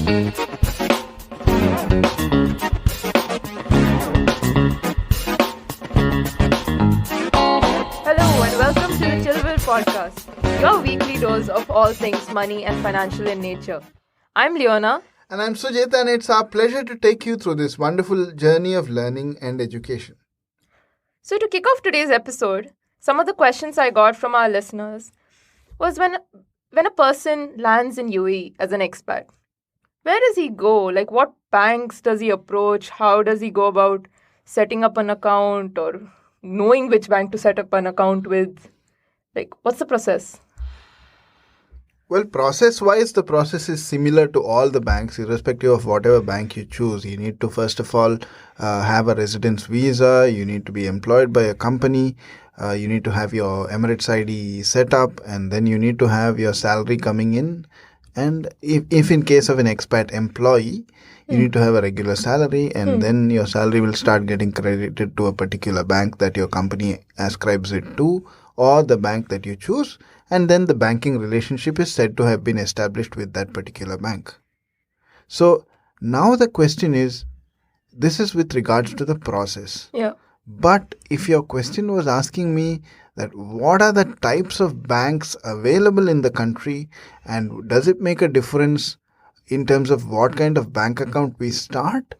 Hello and welcome to the Chillville podcast, your weekly dose of all things money and financial in nature. I'm Leona. And I'm Sujit, and it's our pleasure to take you through this wonderful journey of learning and education. So to kick off today's episode, some of the questions I got from our listeners was when a person lands in U.A.E. as an expat, where does he go? Like, what banks does he approach? How does he go about setting up an account or knowing which bank to set up an account with? Like, what's the process? Well, process-wise, the process is similar to all the banks, irrespective of whatever bank you choose. You need to, first of all, have a residence visa. You need to be employed by a company. You need to have your Emirates ID set up, and then you need to have your salary coming in. And if in case of an expat employee, you need to have a regular salary, and then your salary will start getting credited to a particular bank that your company ascribes it to, or the bank that you choose, and then the banking relationship is said to have been established with that particular bank. So now the question is, this is with regards to the process. Yeah. But if your question was asking me that what are the types of banks available in the country, and does it make a difference in terms of what kind of bank account we start,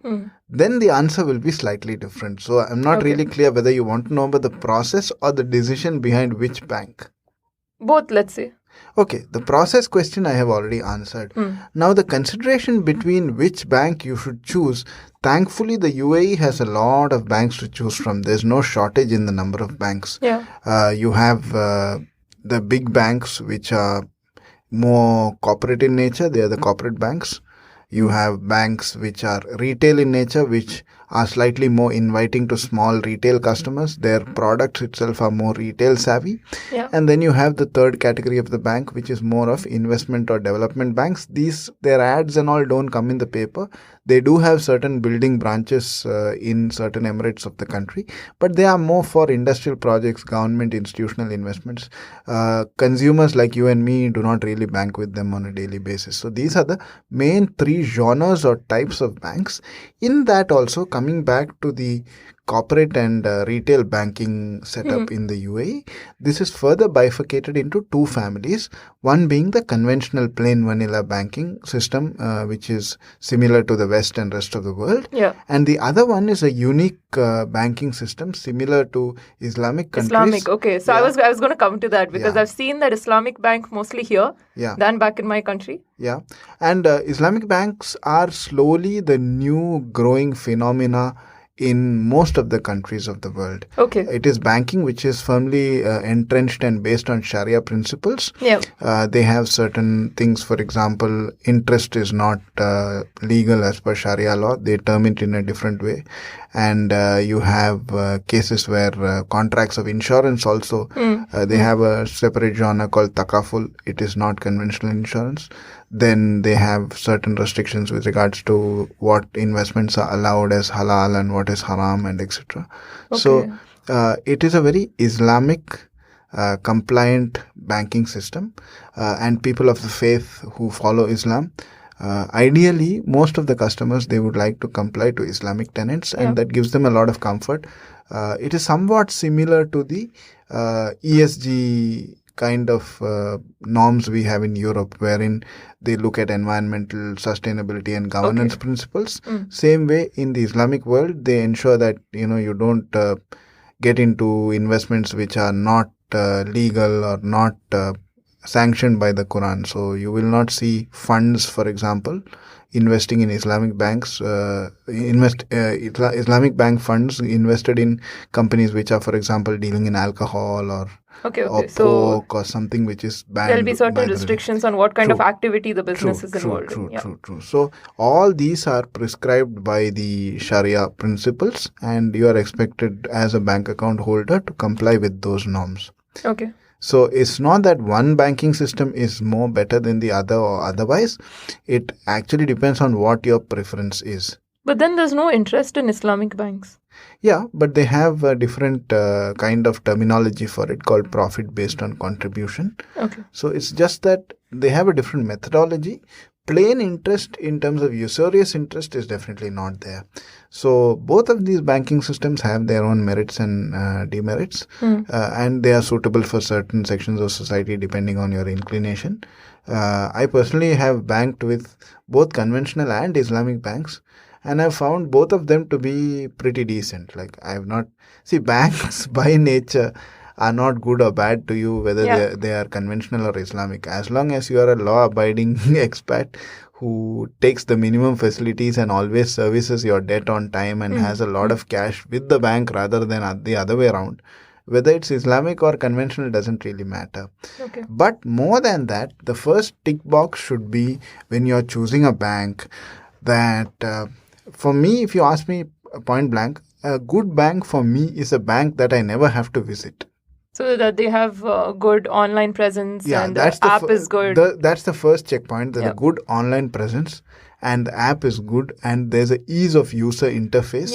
then the answer will be slightly different. So I'm not really clear whether you want to know about the process or the decision behind which bank. Both, let's say. Okay, the process question I have already answered. Now the consideration between which bank you should choose, thankfully the U.A.E. has a lot of banks to choose from. There's no shortage in the number of banks. Yeah. You have the big banks which are more corporate in nature. They are the corporate banks. You have banks which are retail in nature, which are slightly more inviting to small retail customers. Their products itself are more retail savvy. Yeah. And then you have the third category of the bank, which is more of investment or development banks. Their ads and all don't come in the paper. They do have certain building branches in certain emirates of the country, but they are more for industrial projects, government, institutional investments. Consumers like you and me do not really bank with them on a daily basis. So these are the main three genres or types of banks. In that also, coming back to the corporate and retail banking setup in the U.A.E., this is further bifurcated into two families. One being the conventional plain vanilla banking system, which is similar to the West and rest of the world. Yeah. And the other one is a unique banking system similar to Islamic countries. Islamic, okay. So Yeah. I was going to come to that because Yeah. I've seen that Islamic bank mostly here than back in my country. Yeah. And Islamic banks are slowly the new growing phenomena in most of the countries of the world. Okay. It is banking which is firmly entrenched and based on Sharia principles. Yeah. They have certain things, for example, interest is not legal as per Sharia law. They term it in a different way. And you have cases where contracts of insurance also, they have a separate genre called takaful. It is not conventional insurance. Then they have certain restrictions with regards to what investments are allowed as halal and what is haram and etc. Okay. So it is a very Islamic compliant banking system, and people of the faith who follow Islam, ideally most of the customers, they would like to comply to Islamic tenets, and that gives them a lot of comfort. It is somewhat similar to the ESG kind of norms we have in Europe, wherein they look at environmental sustainability and governance principles. Same way in the Islamic world, they ensure that you don't get into investments which are not legal or not sanctioned by the Quran. So you will not see funds, for example, investing in Islamic banks, Islamic bank funds invested in companies which are, for example, dealing in alcohol or pork So or something which is banned. there'll be certain restrictions on what kind of activity the business is involved in. True. So all these are prescribed by the Sharia principles, and you are expected as a bank account holder to comply with those norms. Okay. So it's not that one banking system is more better than the other or otherwise. It actually depends on what your preference is. But then there's no interest in Islamic banks. Yeah, but they have a different kind of terminology for it called profit based on contribution. Okay. So it's just that they have a different methodology, plain interest in terms of usurious interest is definitely not there. So both of these banking systems have their own merits and demerits, and they are suitable for certain sections of society depending on your inclination. I personally have banked with both conventional and Islamic banks, and I've found both of them to be pretty decent. Like, I have not see banks by nature are not good or bad to you whether they are conventional or Islamic. As long as you are a law abiding expat who takes the minimum facilities and always services your debt on time and has a lot of cash with the bank rather than the other way around, whether it's Islamic or conventional doesn't really matter. Okay. But more than that, the first tick box should be, when you're choosing a bank, that for me, if you ask me point blank, a good bank for me is a bank that I never have to visit. So that they have good online presence, and that's the app is good. That's the first checkpoint. There's a good online presence, and the app is good, and there's a ease of user interface.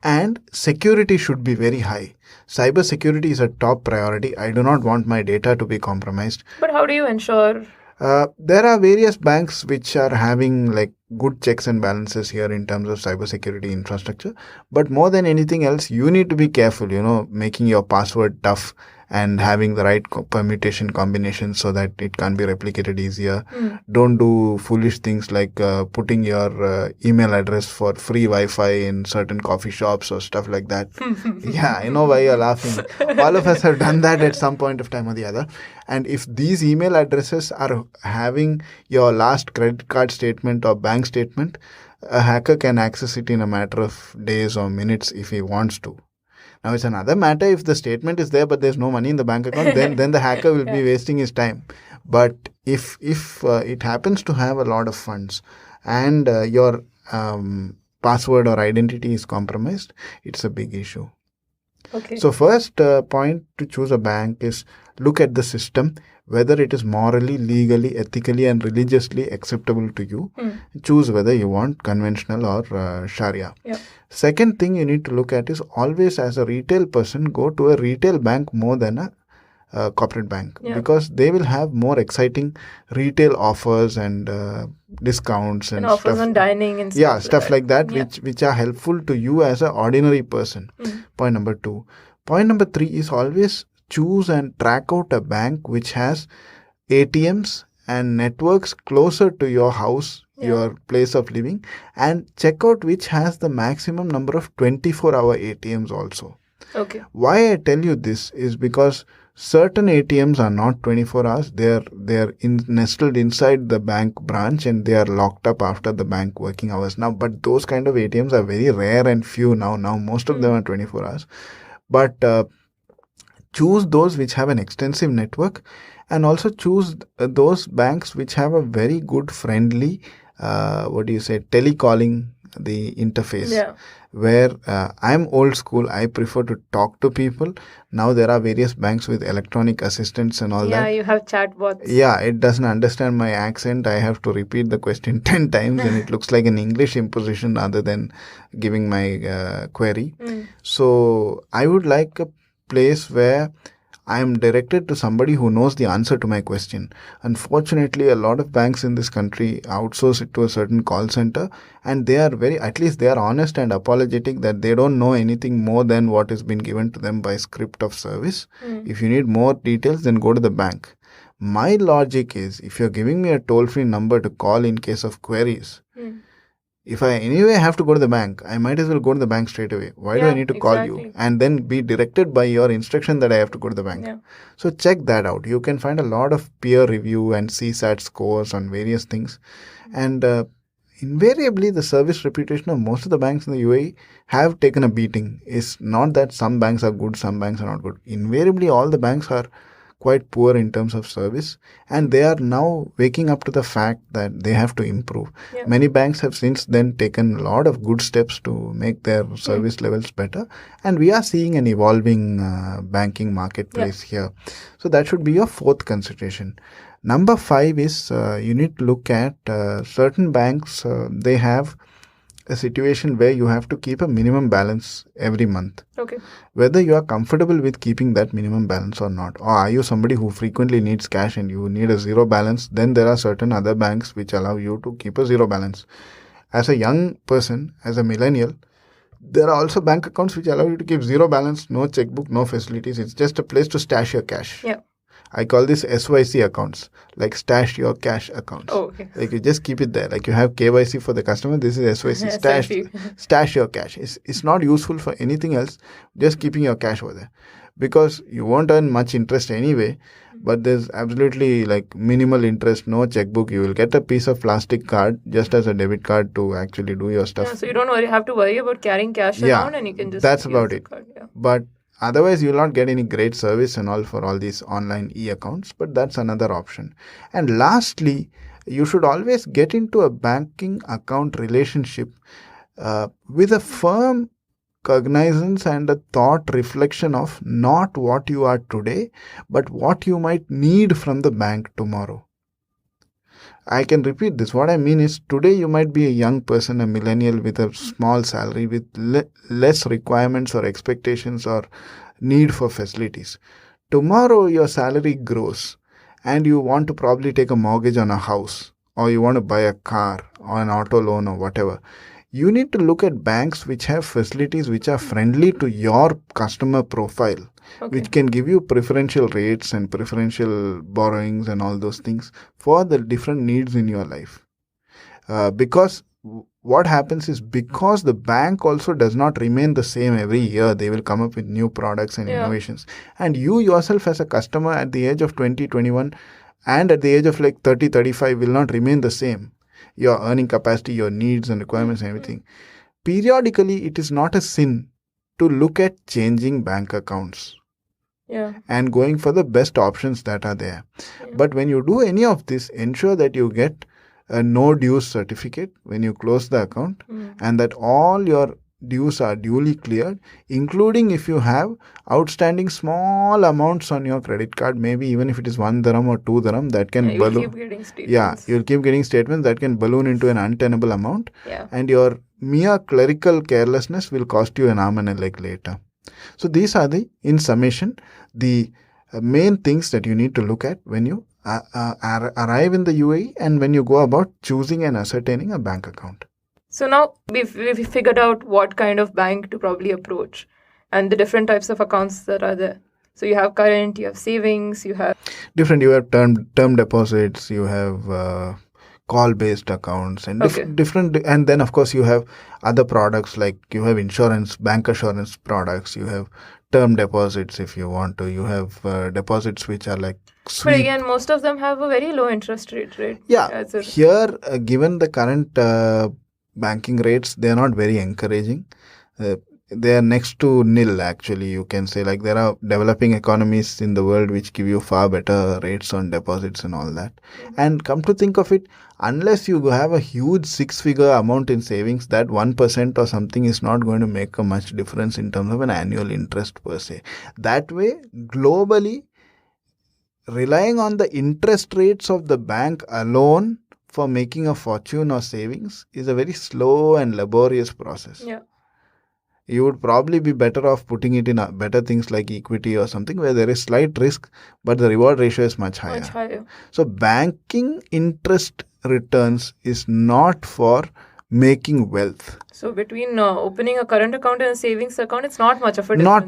And security should be very high. Cyber security is a top priority. I do not want my data to be compromised. But how do you ensure? There are various banks which are having like good checks and balances here in terms of cybersecurity infrastructure. But more than anything else, you need to be careful, making your password tough and having the right permutation combinations so that it can be replicated easier. Don't do foolish things like putting your email address for free Wi-Fi in certain coffee shops or stuff like that. Yeah, I know why you're laughing. All of us have done that at some point of time or the other. And if these email addresses are having your last credit card statement or bank statement, a hacker can access it in a matter of days or minutes if he wants to. Now, it's another matter if the statement is there but there's no money in the bank account, then the hacker will be wasting his time. But if it happens to have a lot of funds and your password or identity is compromised, it's a big issue. Okay. So first point to choose a bank is look at the system, whether it is morally, legally, ethically and religiously acceptable to you. Choose whether you want conventional or Sharia. Second thing you need to look at is always, as a retail person, go to a retail bank more than a corporate bank, because they will have more exciting retail offers and discounts and offers stuff. on dining and stuff like that which are helpful to you as an ordinary person. Point number 2. Point number 3 is always choose and track out a bank which has ATMs and networks closer to your house, your place of living, and check out which has the maximum number of 24-hour ATMs also. Okay. Why I tell you this is because certain ATMs are not 24 hours. They're nestled inside the bank branch and they are locked up after the bank working hours now. But those kind of ATMs are very rare and few now. Now most of them are 24 hours. But choose those which have an extensive network, and also choose those banks which have a very good friendly telecalling the interface. Where I'm old school, I prefer to talk to people. Now there are various banks with electronic assistants and all that. Yeah, you have chatbots. Yeah, it doesn't understand my accent. I have to repeat the question 10 times and it looks like an English imposition rather than giving my query. So I would like a place where I am directed to somebody who knows the answer to my question. Unfortunately, a lot of banks in this country outsource it to a certain call center, and they are at least they are honest and apologetic that they don't know anything more than what has been given to them by script of service. If you need more details, then go to the bank. My logic is, if you're giving me a toll-free number to call in case of queries, if I anyway have to go to the bank, I might as well go to the bank straight away. Why do I need to call you and then be directed by your instruction that I have to go to the bank? So check that out. You can find a lot of peer review and CSAT scores on various things. And invariably, the service reputation of most of the banks in the UAE have taken a beating. It's not that some banks are good, some banks are not good. Invariably, all the banks are quite poor in terms of service, and they are now waking up to the fact that they have to improve. Many banks have since then taken a lot of good steps to make their service levels better, and we are seeing an evolving banking marketplace here. So that should be your fourth consideration. Number 5 is you need to look at certain banks. They have a situation where you have to keep a minimum balance every month. Okay. Whether you are comfortable with keeping that minimum balance or not, or are you somebody who frequently needs cash and you need a zero balance, then there are certain other banks which allow you to keep a zero balance. As a young person, as a millennial, there are also bank accounts which allow you to keep zero balance, no checkbook, no facilities. It's just a place to stash your cash. Yeah. I call this SYC accounts, like stash your cash accounts. Oh, okay. Like you just keep it there. Like you have KYC for the customer, this is SYC, stash your cash. It's not useful for anything else, just keeping your cash over there. Because you won't earn much interest anyway, but there's absolutely like minimal interest, no checkbook. You will get a piece of plastic card just as a debit card to actually do your stuff. Yeah, so you don't have to worry about carrying cash around, and you can just that's use about the it. card. Yeah. But otherwise, you will not get any great service and all for all these online e-accounts, but that's another option. And lastly, you should always get into a banking account relationship with a firm cognizance and a thought reflection of not what you are today, but what you might need from the bank tomorrow. I can repeat this. What I mean is, today you might be a young person, a millennial with a small salary, with less requirements or expectations or need for facilities. Tomorrow your salary grows and you want to probably take a mortgage on a house, or you want to buy a car or an auto loan or whatever. You need to look at banks which have facilities which are friendly to your customer profile, which can give you preferential rates and preferential borrowings and all those things for the different needs in your life. Because what happens is, because the bank also does not remain the same every year, they will come up with new products and innovations. And you yourself as a customer at the age of 20, 21 and at the age of like 30, 35 will not remain the same. Your earning capacity, your needs and requirements and everything. Periodically, it is not a sin to look at changing bank accounts. And going for the best options that are there. But when you do any of this, ensure that you get a no dues certificate when you close the account, and that all your dues are duly cleared, including if you have outstanding small amounts on your credit card, maybe even if it is 1 dirham or 2 dirham, that can balloon. You'll keep getting statements. You'll keep getting statements that can balloon into an untenable amount. And your mere clerical carelessness will cost you an arm and a leg later. So these are in summation, the main things that you need to look at when you arrive in the UAE and when you go about choosing and ascertaining a bank account. So now we've figured out what kind of bank to probably approach and the different types of accounts that are there. So you have current, you have savings, you have... You have term deposits, you have call-based accounts and different. And then, of course, you have other products like you have insurance, bank assurance products, you have term deposits if you want to, you have deposits which are like sweep. But again, most of them have a very low interest rate, right? Here, given the current banking rates, they are not very encouraging. They are next to nil, actually, you can say. Like, there are developing economies in the world which give you far better rates on deposits and all that. And come to think of it, unless you have a huge 6-figure amount in savings, that 1% or something is not going to make a much difference in terms of an annual interest per se. That way, globally, relying on the interest rates of the bank alone for making a fortune or savings is a very slow and laborious process. You would probably be better off putting it in better things like equity or something where there is slight risk, but the reward ratio is much higher. So banking interest returns is not for making wealth. So between opening a current account and a savings account, it's not much of a difference. Not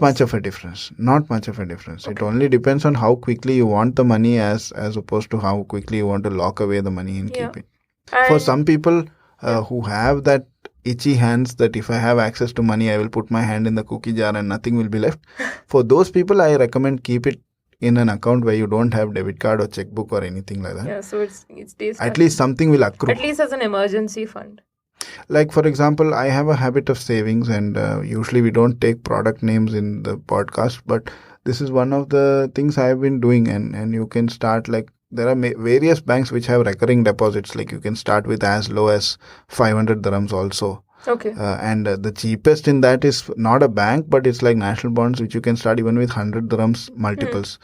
much of a difference. It only depends on how quickly you want the money as opposed to how quickly you want to lock away the money and keep it. And for some people who have that itchy hands, that if I have access to money, I will put my hand in the cookie jar and nothing will be left. For those people, I recommend keep it in an account where you don't have debit card or checkbook or anything like that. So it stays. At least something will accrue. At least as an emergency fund. Like, for example, I have a habit of savings, and usually we don't take product names in the podcast, but this is one of the things I have been doing, and you can start like, there are various banks which have recurring deposits. Like, you can start with as low as 500 dirhams also. And the cheapest in that is not a bank, but it's like national bonds, which you can start even with 100 dirhams multiples.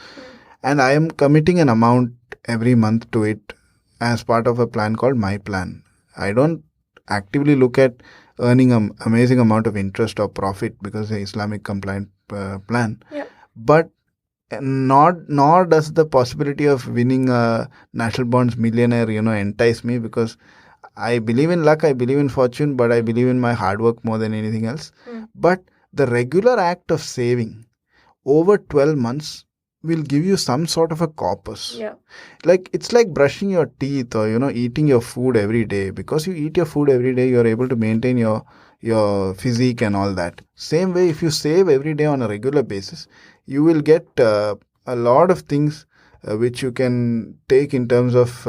And I am committing an amount every month to it as part of a plan called My Plan. I don't actively look at earning an amazing amount of interest or profit because the Islamic compliant plan. Yeah. But nor does the possibility of winning a national bonds millionaire, entice me, because I believe in luck, I believe in fortune, but I believe in my hard work more than anything else. But the regular act of saving over 12 months will give you some sort of a corpus. Yeah. Like it's like brushing your teeth or eating your food every day. Because you eat your food every day, you're able to maintain your physique and all that. Same way, if you save every day on a regular basis, you will get a lot of things which you can take in terms of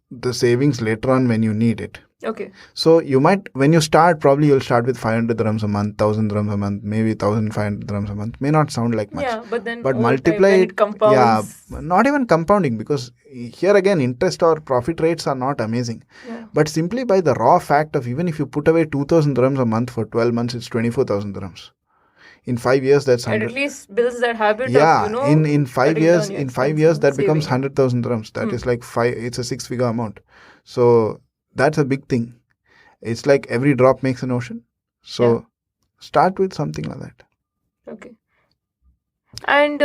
the savings later on when you need it. Okay. So you might, when you start, probably you'll start with 500 dirhams a month, 1000 dirhams a month, maybe 1500 dirhams a month. May not sound like much. Yeah, but then but over multiply time, when it, it compounds. yeah, not even compounding, because here again, interest or profit rates are not amazing. Yeah. But simply by the raw fact of, even if you put away 2000 dirhams a month for 12 months, it's 24,000 dirhams. In 5 years, that's 100. And at least builds that habit Yeah, of, in 5 years, your in 5 years, that becomes saving. 100,000 dirhams. That is like it's a 6-figure amount. So that's a big thing. It's like every drop makes an ocean. So start with something like that. Okay. And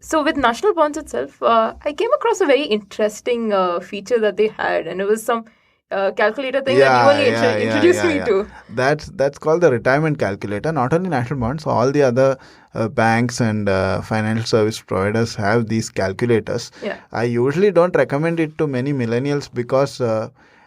so with national bonds itself, I came across a very interesting feature that they had, and it was some calculator thing that you only introduced me to. That's called the retirement calculator. Not only national bonds, all the other banks and financial service providers have these calculators. Yeah. I usually don't recommend it to many millennials because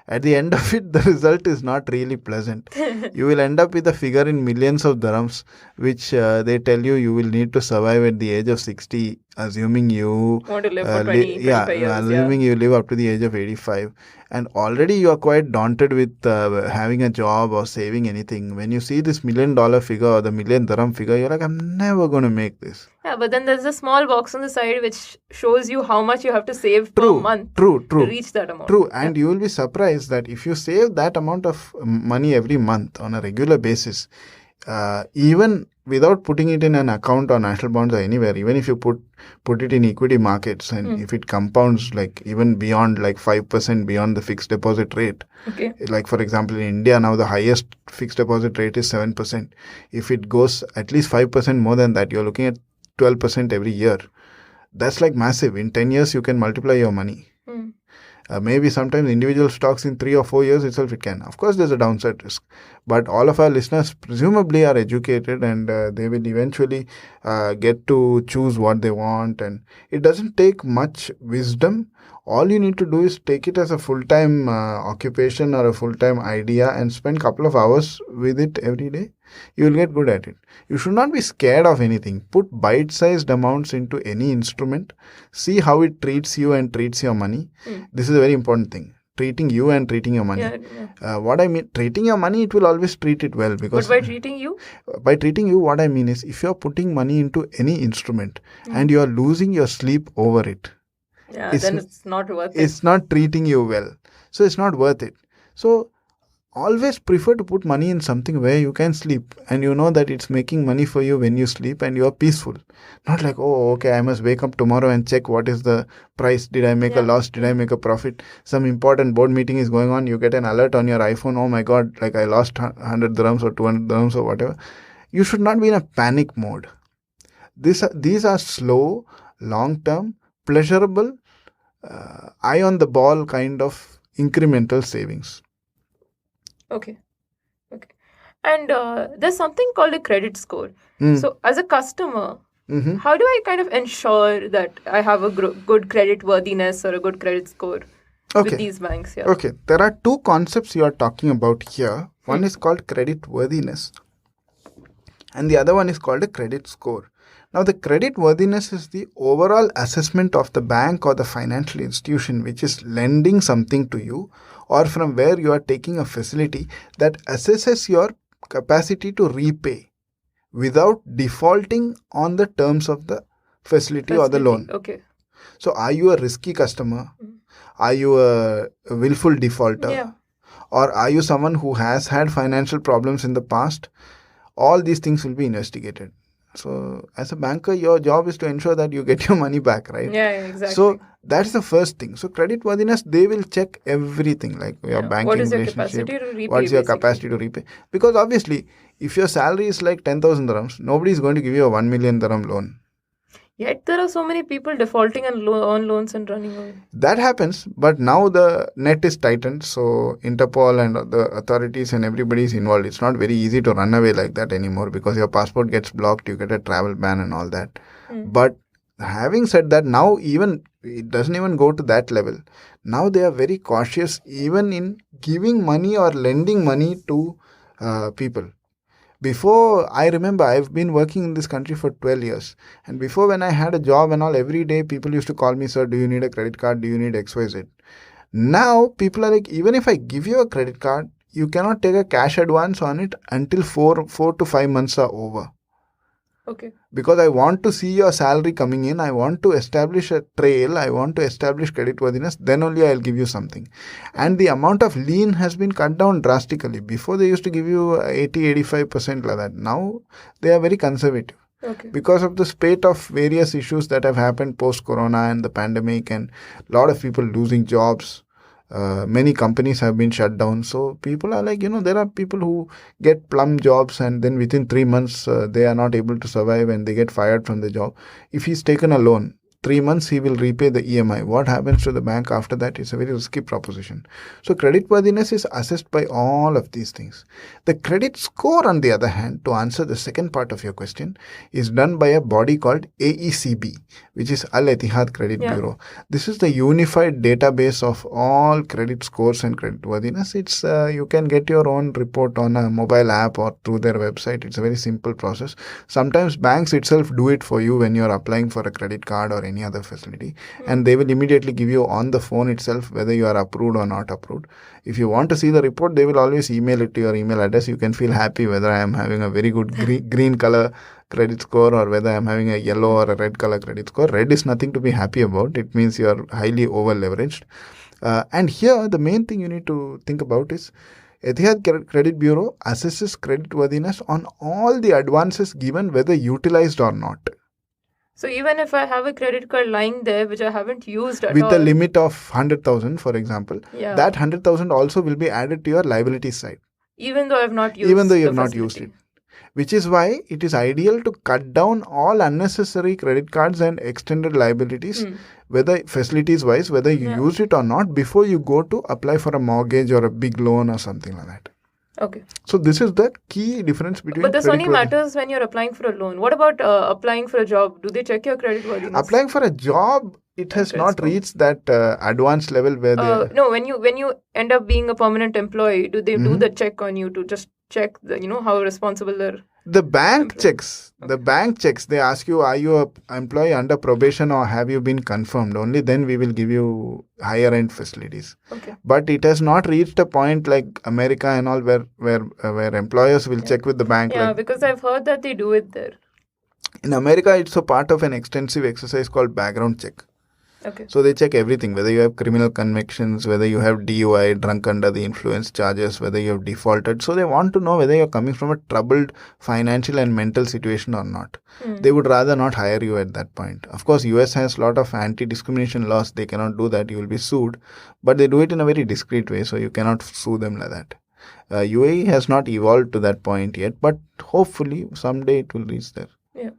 at the end of it, the result is not really pleasant. You will end up with a figure in millions of dirhams, which they tell you will need to survive at the age of 60, assuming you want to live for 25 years. Assuming you live up to the age of 85. And already you are quite daunted with having a job or saving anything. When you see this $1 million figure or the million dirham figure, you're like, I'm never going to make this. Yeah, but then there's a small box on the side which shows you how much you have to save per month to reach that amount. True, and you will be surprised that if you save that amount of money every month on a regular basis, even without putting it in an account or national bonds or anywhere, even if you put it in equity markets, and if it compounds like even beyond like 5% beyond the fixed deposit rate. Okay. Like for example, in India now the highest fixed deposit rate is 7%. If it goes at least 5% more than that, you're looking at 12% every year. That's like massive. In 10 years, you can multiply your money. Maybe sometimes individual stocks in 3 or 4 years itself it can. Of course, there's a downside risk. But all of our listeners presumably are educated, and they will eventually get to choose what they want. And it doesn't take much wisdom. All you need to do is take it as a full-time occupation or a full-time idea and spend a couple of hours with it every day. You will get good at it. You should not be scared of anything. Put bite-sized amounts into any instrument. See how it treats you and treats your money. This is a very important thing. Treating you and treating your money. What I mean, treating your money, it will always treat it well. Because but by treating you? By treating you, what I mean is, if you're putting money into any instrument and you're losing your sleep over it, then it's not worth it. It's not treating you well. So it's not worth it. So always prefer to put money in something where you can sleep and you know that it's making money for you when you sleep and you are peaceful. Not like, oh, okay, I must wake up tomorrow and check what is the price. Did I make a loss? Did I make a profit? Some important board meeting is going on. You get an alert on your iPhone. Oh my God, like I lost 100 dirhams or 200 dirhams or whatever. You should not be in a panic mode. These are slow, long-term, pleasurable, eye on the ball kind of incremental savings. Okay. And there's something called a credit score. So as a customer, how do I kind of ensure that I have a good credit worthiness or a good credit score with these banks? Yeah. Okay. There are two concepts you are talking about here. One is called credit worthiness and the other one is called a credit score. Now, the credit worthiness is the overall assessment of the bank or the financial institution which is lending something to you, or from where you are taking a facility, that assesses your capacity to repay without defaulting on the terms of the facility or the loan. Okay. So, are you a risky customer? Are you a willful defaulter? Yeah. Or are you someone who has had financial problems in the past? All these things will be investigated. So, as a banker, your job is to ensure that you get your money back, right? Yeah, exactly. So, That's the first thing. So credit worthiness, they will check everything, like your Yeah. banking What is your relationship, capacity to repay? what's your Basically. capacity to repay. Because obviously, if your salary is like 10,000 dirhams, nobody is going to give you a 1 million dirham loan. Yet there are so many people defaulting on loans and running away. That happens, but now the net is tightened, so Interpol and the authorities and everybody is involved. It's not very easy to run away like that anymore, because your passport gets blocked, you get a travel ban and all that. But having said that, now even it doesn't even go to that level. Now they are very cautious even in giving money or lending money to people. Before, I remember, I've been working in this country for 12 years. And before, when I had a job and all, every day people used to call me, sir, do you need a credit card? Do you need XYZ? Now, people are like, even if I give you a credit card, you cannot take a cash advance on it until 4 to 5 months are over. Okay. Because I want to see your salary coming in, I want to establish a trail, I want to establish credit worthiness, then only I'll give you something. And the amount of lien has been cut down drastically. Before they used to give you 80-85% like that. Now they are very conservative. Okay. Because of the spate of various issues that have happened post-corona and the pandemic, and a lot of people losing jobs. Many companies have been shut down. So people are like, there are people who get plum jobs and then within 3 months they are not able to survive and they get fired from the job. If he's taken a loan, 3 months he will repay the EMI. What happens to the bank after that is a very risky proposition. So credit worthiness is assessed by all of these things. The credit score, on the other hand, to answer the second part of your question, is done by a body called AECB, which is Al-Ittihad Credit Bureau. This is the unified database of all credit scores and credit worthiness. It's you can get your own report on a mobile app or through their website. It's a very simple process. Sometimes banks itself do it for you when you're applying for a credit card or any other facility, and they will immediately give you on the phone itself whether you are approved or not approved. If you want to see the report, they will always email it to your email address. You can feel happy whether I am having a very good green color credit score or whether I am having a yellow or a red color credit score. Red is nothing to be happy about. It means you are highly over leveraged. And here the main thing you need to think about is Etihad Credit Bureau assesses credit worthiness on all the advances given, whether utilized or not. So even if I have a credit card lying there which I haven't used at with all, a limit of 100,000, for example, yeah, that 100,000 also will be added to your liability side, even though I've not used even though you have the not used facility. it. Which is why it is ideal to cut down all unnecessary credit cards and extended liabilities, whether facilities wise, whether you used it or not, before you go to apply for a mortgage or a big loan or something like that. Okay. So this is the key difference between. But this only matters when you're applying for a loan. What about applying for a job? Do they check your credit worthiness? Applying for a job, it has not reached that advanced level where they. No, when you end up being a permanent employee, do they do the check on you to just check the how responsible they're? The bank checks. The bank checks. They ask you, are you an employee under probation or have you been confirmed? Only then we will give you higher end facilities. Okay. But it has not reached a point like America and all where employers will check with the bank. Yeah, like, because I've heard that they do it there. In America, it's a part of an extensive exercise called background check. Okay. So they check everything, whether you have criminal convictions, whether you have DUI, drunk under the influence charges, whether you have defaulted. So they want to know whether you're coming from a troubled financial and mental situation or not. They would rather not hire you at that point. Of course, US has a lot of anti-discrimination laws. They cannot do that. You will be sued. But they do it in a very discreet way, so you cannot sue them like that. U.A.E has not evolved to that point yet, but hopefully someday it will reach there. Yeah.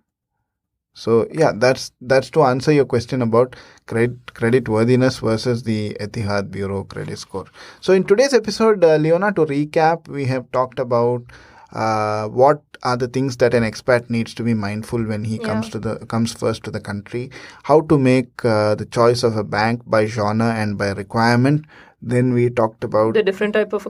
So yeah, that's to answer your question about credit worthiness versus the Etihad Bureau credit score. So in today's episode, Leona, to recap, we have talked about what are the things that an expat needs to be mindful when he comes first to the country, how to make the choice of a bank by genre and by requirement. Then we talked about the different types of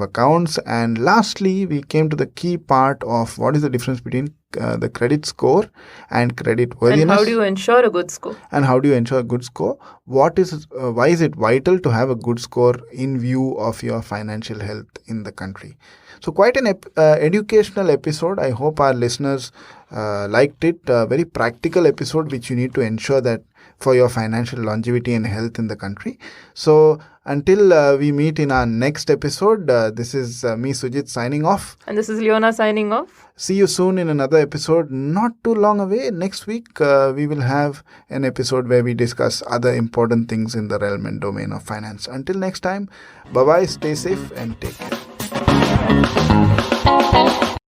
accounts. And lastly, we came to the key part of what is the difference between the credit score and credit worthiness. And how do you ensure a good score? Why is it vital to have a good score in view of your financial health in the country? So quite an educational episode. I hope our listeners liked it. A very practical episode which you need to ensure that for your financial longevity and health in the country. So Until we meet in our next episode, this is me, Sujit, signing off. And this is Leona signing off. See you soon in another episode, not too long away. Next week, we will have an episode where we discuss other important things in the realm and domain of finance. Until next time, bye-bye, stay safe and take care.